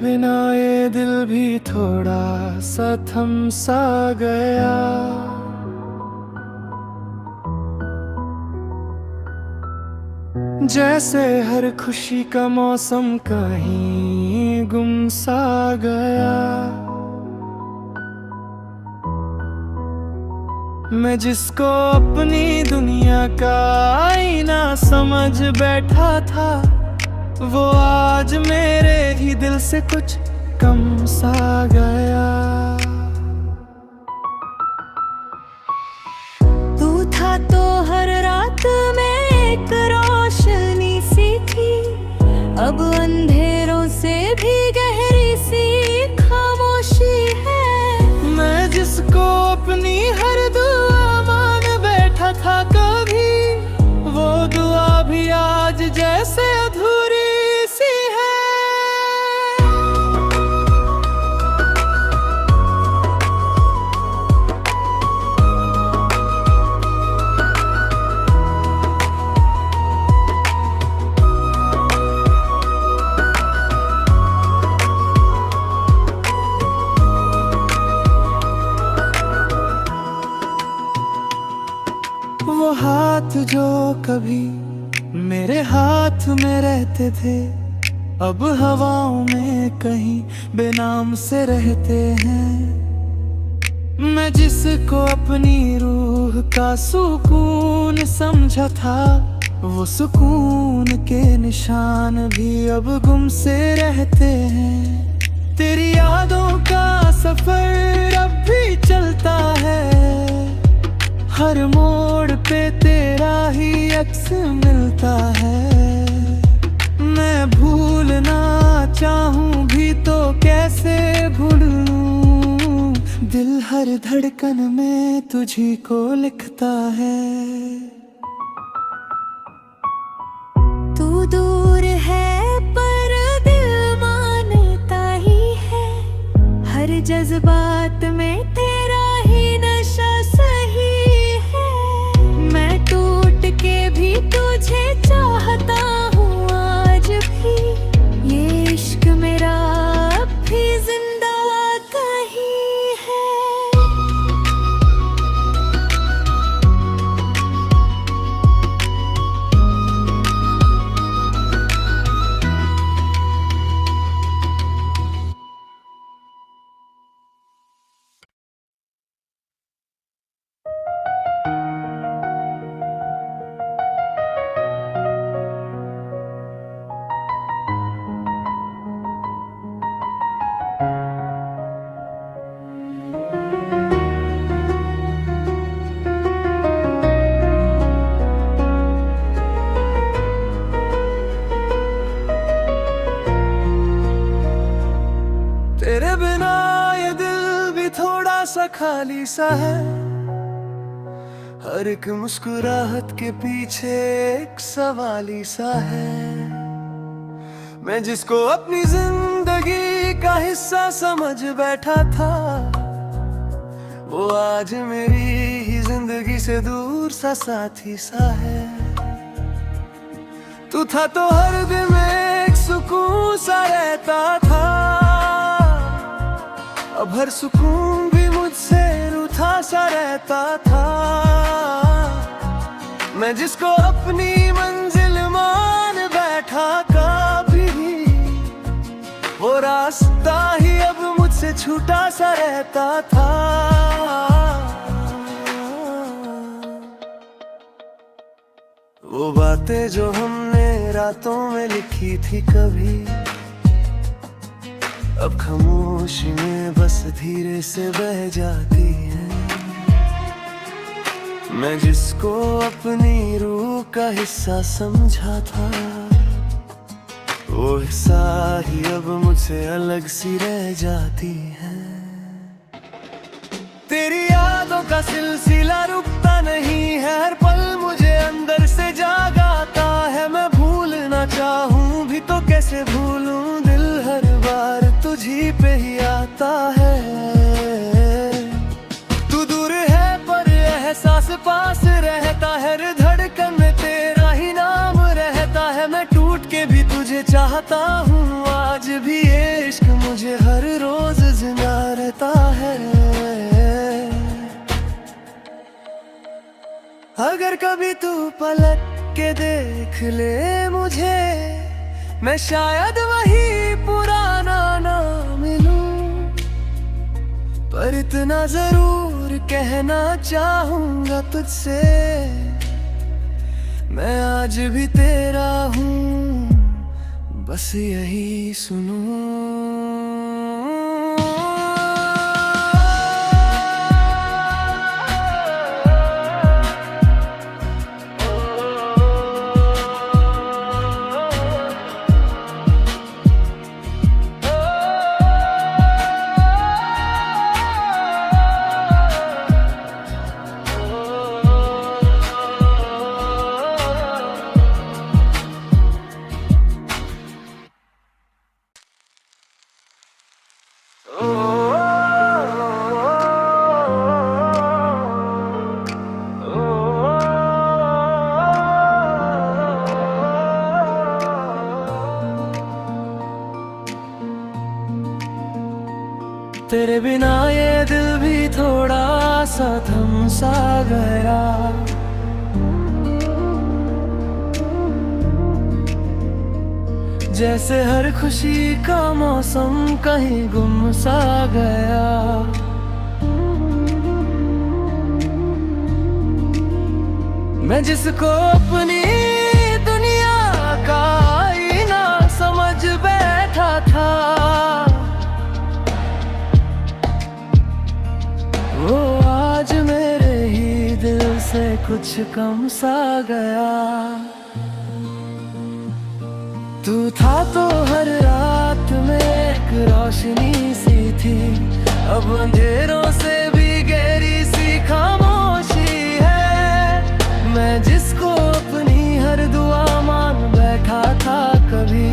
बिना ये दिल भी थोड़ा सा थम सा गया। जैसे हर खुशी का मौसम कहीं गुम सा गया। मैं जिसको अपनी दुनिया का आईना समझ बैठा था, वो आज मेरे ही दिल से कुछ कम सा गया। तू था तो हर रात में एक रोशनी सी थी, अब अंधेरों से भी गहरी सी खामोशी है। मैं जिसको अपनी हर दुआ मान बैठा था कभी, वो दुआ भी आज जैसे अधूरी सी है। वो हाथ जो कभी मेरे हाथ में रहते थे, अब हवाओं में कहीं बेनाम से रहते हैं। मैं जिसको अपनी रूह का सुकून समझा था, वो सुकून के निशान भी अब गुम से रहते हैं। तेरी यादों का सफर अब भी चलता है, हर मोड़ पे तेरा ही अक्स मिलता है। मैं भूलना चाहूँ भी तो कैसे भूलूं, दिल हर धड़कन में तुझी को लिखता है। तू दूर है पर दिल मानता ही है, हर जज्बात में तेरा ही नशा सही है। मैं टूट के भी तुझे चाहता हूँ आज भी, ये इश्क मेरा अब भी जिंदा कहीं है। तेरे बिना ये दिल भी थोड़ा सा खाली सा है, हर एक मुस्कुराहट के पीछे एक सवाली सा है। मैं जिसको अपनी जिंदगी का हिस्सा समझ बैठा था, वो आज मेरी ही जिंदगी से दूर सा साथी सा है। तू था तो हर दिन में एक सुकून सा रहता था, अब हर सुकून भी मुझसे रूठा सा रहता था। मैं जिसको अपनी मंजिल मान बैठा कभी, वो रास्ता ही अब मुझसे छूटा सा रहता था। वो बातें जो हमने रातों में लिखी थी कभी, अब खामोशी में बस धीरे से बह जाती है। मैं जिसको अपनी रूह का हिस्सा समझा था, वो हिस्सा ही अब मुझसे अलग सी रह जाती है। तेरी यादों का सिलसिला रुकता नहीं है, हर पल मुझे अंदर से जागाता है। मैं भूलना चाहूँ भी तो कैसे भूलूं, दिल हर बार तुझी पे ही आता है। तू दूर है पर एहसास पास रहता है, हर धड़कन में तेरा ही नाम रहता है। मैं टूट के भी तुझे चाहता हूँ, आज भी ये इश्क मुझे हर रोज जिंदा रहता है। अगर कभी तू पलट के देख ले मुझे, मैं शायद वही पुराना ना मिलूं, पर इतना जरूर कहना चाहूंगा तुझसे, मैं आज भी तेरा हूँ, बस यही सुनूं। तेरे बिना ये दिल भी थोड़ा सा थम सा गया, जैसे हर खुशी का मौसम कहीं गुम सा गया। मैं जिसको अपनी दुनिया का आईना समझ बैठा था, वो आज मेरे ही दिल से कुछ कम सा गया। तू था तो हर रात में एक रोशनी सी थी, अब अंधेरों से भी गहरी सी खामोशी है। मैं जिसको अपनी हर दुआ मान बैठा था कभी,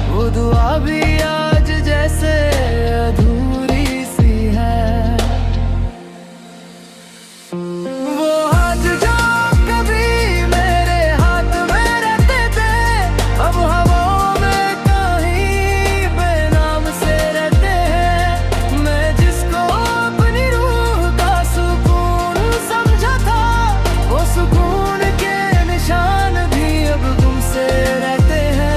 वो दुआ भी आज जैसे अधूरी सी है। वो हाथ जो कभी मेरे हाथ में रहते थे, अब हवाओं में कहीं बेनाम से रहते हैं। मैं जिसको अपनी रूह का सुकून समझा था, वो सुकून के निशान भी अब तुमसे रहते हैं।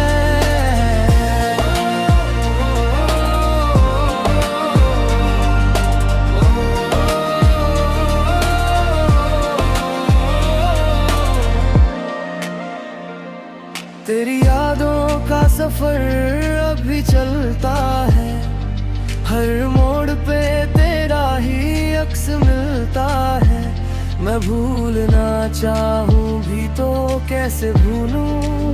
तेरी यादों का सफर अभी चलता है, हर मोड़ पे तेरा ही अक्स मिलता है। मैं भूलना चाहूँ भी तो कैसे भूलूं,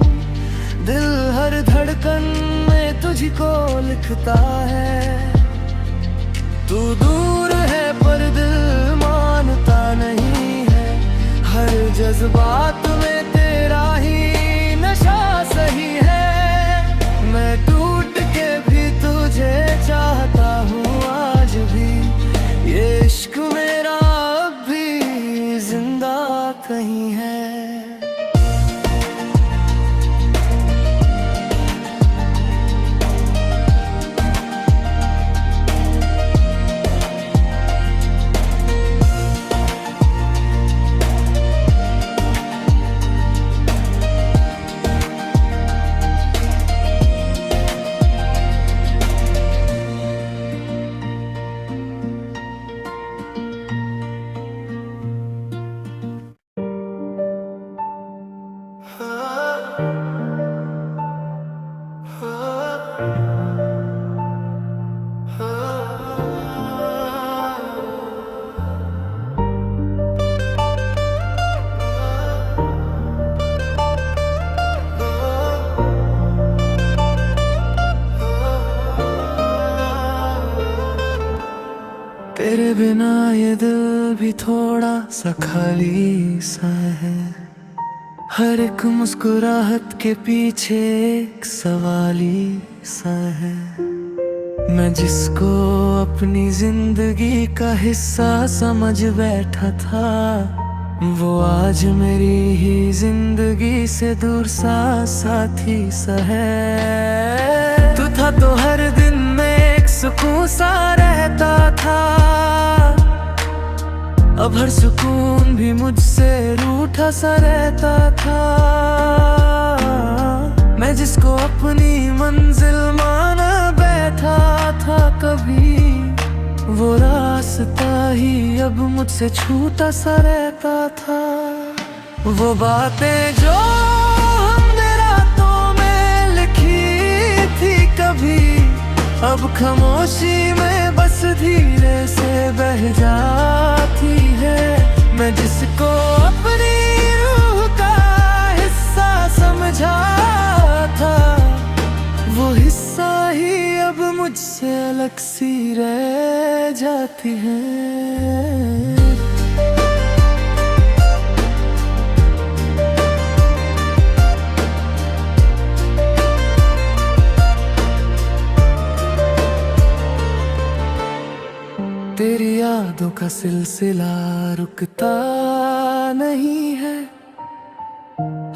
दिल हर धड़कन में तुझको लिखता है। तू दूर है पर दिल मानता नहीं है, हर जज्बात में तेरा ही नशा सही है। मैं टूट के भी तुझे चाहता हूँ आज भी, ये इश्क मेरा अब भी जिंदा कहीं है। तेरे बिना ये दिल भी थोड़ा सा खाली सा है, हर एक मुस्कुराहट के पीछे एक सवाली सा है। मैं जिसको अपनी जिंदगी का हिस्सा समझ बैठा था, वो आज मेरी ही जिंदगी से दूर सा साथी सा है। तू था तो हर दिन में एक बेसुकून सा रहता था। अब हर सुकून भी मुझसे रूठा सा रहता था। मैं जिसको अपनी मंजिल माना बैठा था कभी, वो रास्ता ही अब मुझसे छूटा सा रहता था। वो बातें जो हमने रातों में लिखी थी कभी, अब खामोशी में बस धीरे से बह जाती है। मैं जिसको अपनी रूह का हिस्सा समझा था, वो हिस्सा ही अब मुझसे अलग सी रह जाती है। तेरी यादों का सिलसिला रुकता नहीं है,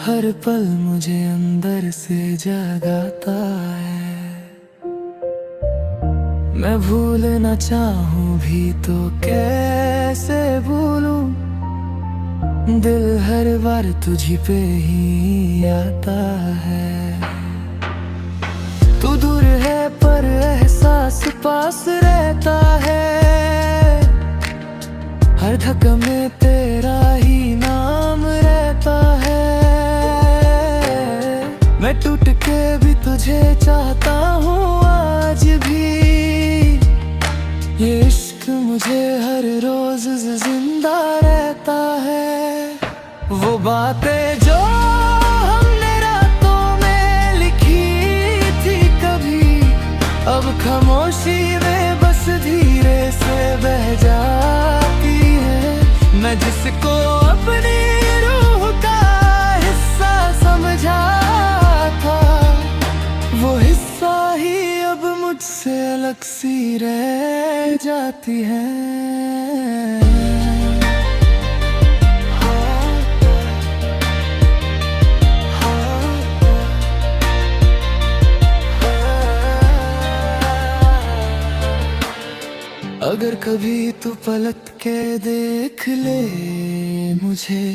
हर पल मुझे अंदर से जगाता है। मैं भूलना चाहूं भी तो कैसे भूलूं, दिल हर बार तुझी पे ही आता है। तू दूर है पर एहसास पास रहता है, हर धक्का में तेरा ही नाम रहता है। मैं टूट के भी तुझे चाहता हूँ आज भी, ये इश्क मुझे हर रोज जिंदा रहता है। वो बातें जो हमने रातों में लिखी थी कभी, अब खामोशी में बस धीरे से बह जाती है। मैं जिसको अपनी रूह का हिस्सा समझा था, वो हिस्सा ही अब मुझसे अलग सी रह जाती है। अगर कभी तू पलट के देख ले मुझे,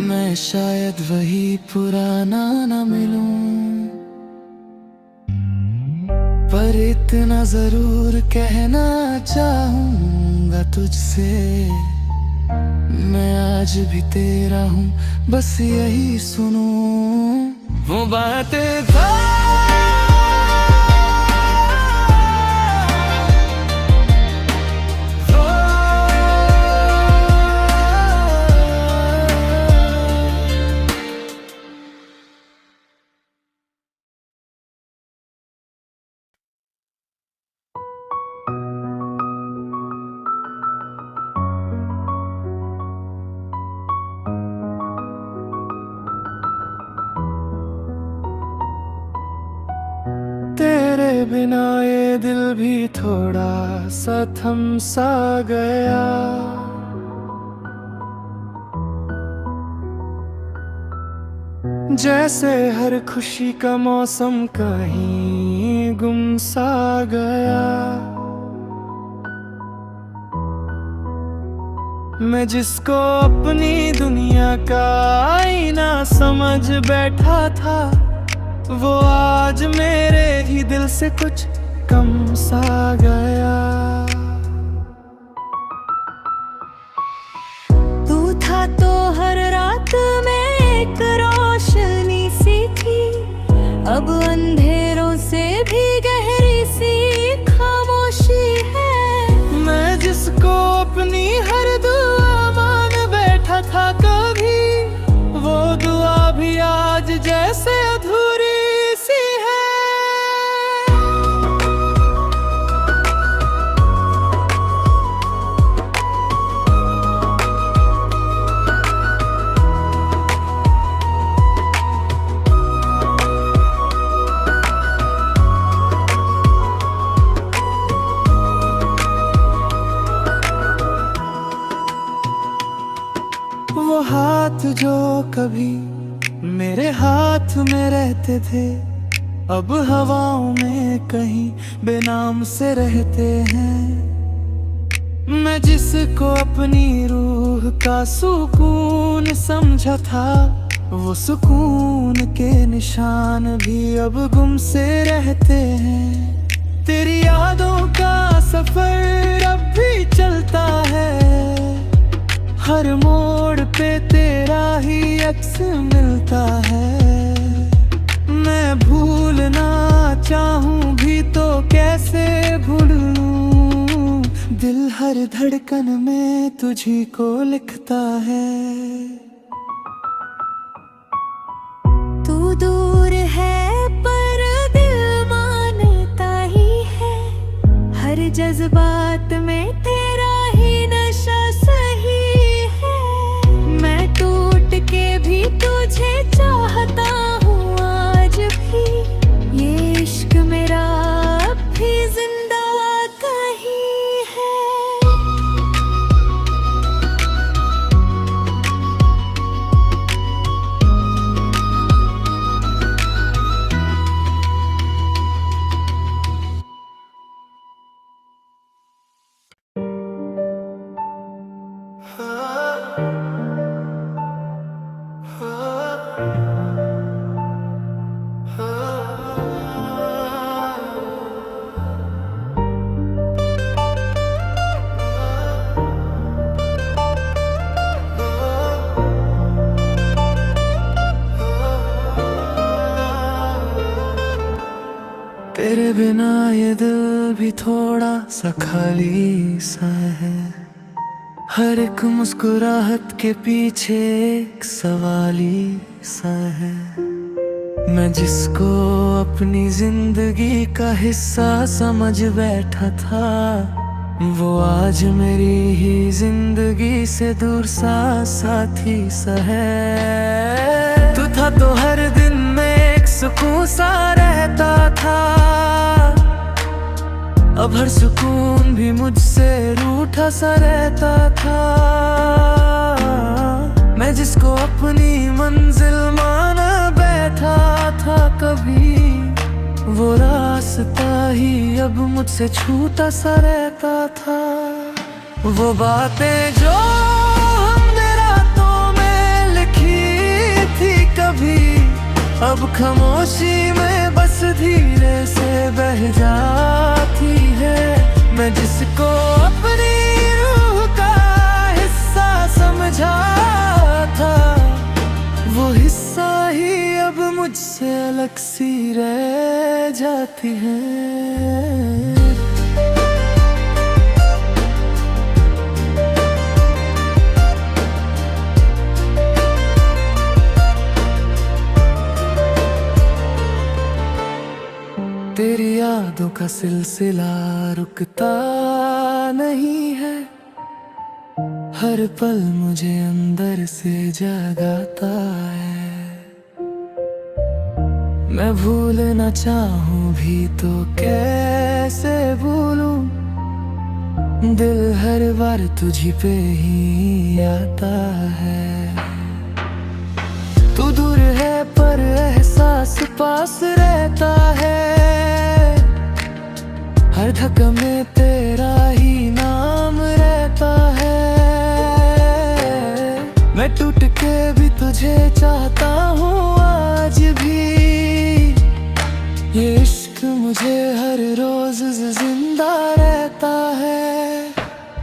मैं शायद वही पुराना ना मिलूं, पर इतना जरूर कहना चाहूंगा तुझसे, मैं आज भी तेरा हूँ, बस यही सुनो। वो बातें था तेरे बिना ये दिल भी थोड़ा सा थम सा गया। जैसे हर खुशी का मौसम कहीं गुम सा गया। मैं जिसको अपनी दुनिया का आईना समझ बैठा था, वो आज मेरे ही दिल से कुछ कम सा गया। तू था तो हर रात में एक रोशनी सी थी, अब अंधेरों से भी गहरी सी खामोशी है। मैं जिसको अपनी हर दुआ मान बैठा था कभी, वो दुआ भी आज जैसे अधूरी सी है। वो हाथ जो कभी मेरे हाथ में रहते थे, अब हवाओं में कहीं बेनाम से रहते हैं। मैं जिसको अपनी रूह का सुकून समझा था, वो सुकून के निशान भी अब गुम से रहते हैं। तेरी यादों का सफर अब भी चलता है, हर मोड़ पे तेरा ही अक्स मिलता है। मैं भूलना चाहूं भी तो कैसे भूल लूं, दिल हर धड़कन में तुझी को लिखता है। तू दूर है पर दिल मानता ही है, हर जज्बात में तेरा ही नशा सही है। मैं टूट के भी तुझे चाहता हूँ आज भी, ये इश्क मेरा अब भी जिंदा कहीं है। तेरे बिना ये दिल भी थोड़ा सा खाली सा है, हर एक मुस्कुराहट के पीछे एक सवाली सा है। मैं जिसको अपनी जिंदगी का हिस्सा समझ बैठा था, वो आज मेरी ही जिंदगी से दूर सा साथी सा है। तू था तो हर दिन में एक सुकून सा रहता था, अब हर सुकून भी मुझसे रूठा सा रहता था। मैं जिसको अपनी मंजिल माना बैठा था कभी, वो रास्ता ही अब मुझसे छूटा सा रहता था। वो बातें जो हमने रातों में लिखी थी कभी, अब खामोशी में बस धीरे से बह जाती है। मैं जिसको अपनी रूह का हिस्सा समझा था, वो हिस्सा ही अब मुझसे अलग सी रह जाती है। तेरी यादों का सिलसिला रुकता नहीं है, हर पल मुझे अंदर से जगाता है। मैं भूलना चाहूं भी तो कैसे भूलूं, दिल हर बार तुझी पे ही आता है। तू दूर है पर एहसास पास रहता है, हर धक्का में तेरा ही नाम रहता है। मैं टूट के भी तुझे चाहता हूँ आज भी, ये इश्क मुझे हर रोज जिंदा रहता है।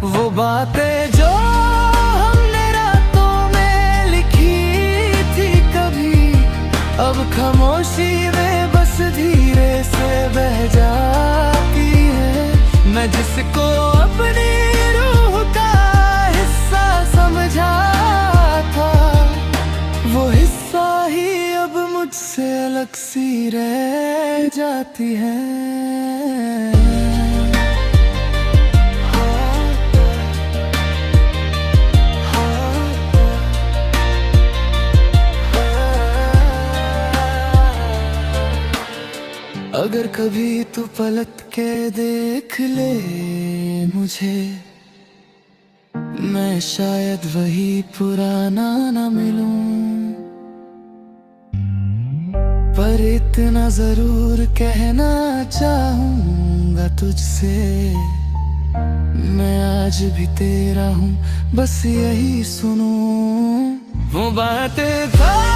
वो बातें जो हमने रातों में लिखी थी कभी, अब खामोशी में बस धीरे से बह जाती है। मैं जिसको अपनी रूह का हिस्सा समझा था, वो हिस्सा ही अब मुझसे अलग सी रह जाती है। अगर कभी तू पलट के देख ले मुझे, मैं शायद वही पुराना ना मिलूं। पर इतना जरूर कहना चाहूंगा तुझसे, मैं आज भी तेरा हूँ, बस यही सुनो वो बातें।